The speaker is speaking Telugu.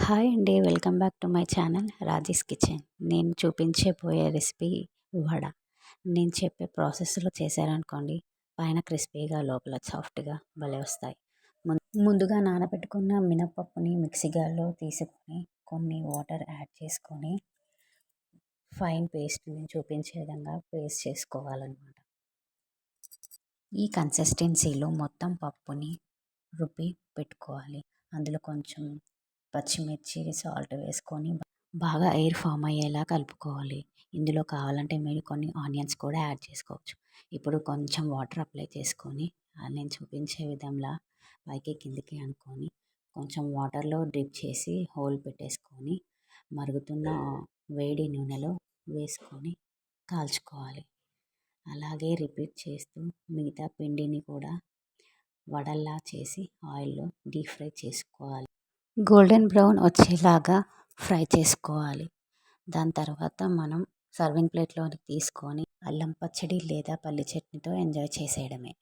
హాయ్ అండి. Welcome back to my channel Raji's kitchen. నేను చూపించబోయే రెసిపీ వడ. నేను చెప్పే ప్రాసెస్లో చేశారనుకోండి, పైన క్రిస్పీగా లోపల సాఫ్ట్గా భలే వస్తాయి. ముందుగా నానబెట్టుకున్న మినపప్పుని మిక్సీ జార్లో తీసుకొని కొన్ని వాటర్ యాడ్ చేసుకొని ఫైన్ పేస్ట్ చూపించే విధంగా పేస్ట్ చేసుకోవాలన్నమాట. ఈ కన్సిస్టెన్సీలో మొత్తం పప్పుని రుబ్బి పెట్టుకోవాలి. అందులో కొంచెం పచ్చిమిర్చి సాల్ట్ వేసుకొని బాగా ఎయిర్ ఫామ్ అయ్యేలా కలుపుకోవాలి. ఇందులో కావాలంటే మీరు కొన్ని ఆనియన్స్ కూడా యాడ్ చేసుకోవచ్చు. ఇప్పుడు కొంచెం వాటర్ అప్లై చేసుకొని నేను చూపించే విధంగా పైకి కిందికి అనుకొని కొంచెం వాటర్లో డిప్ చేసి హోల్ పెట్టేసుకొని మరుగుతున్న వేడి నూనెలో వేసుకొని కాల్చుకోవాలి. అలాగే రిపీట్ చేస్తూ మిగతా పిండిని కూడా వడల్లా చేసి ఆయిల్లో డీప్ ఫ్రై చేసుకోవాలి. గోల్డెన్ బ్రౌన్ వచ్చేలాగా ఫ్రై చేసుకోవాలి. దాని తర్వాత మనం సర్వింగ్ ప్లేట్లోకి తీసుకొని అల్లం పచ్చడి లేదా పల్లి చట్నీతో ఎంజాయ్ చేసేయడమే.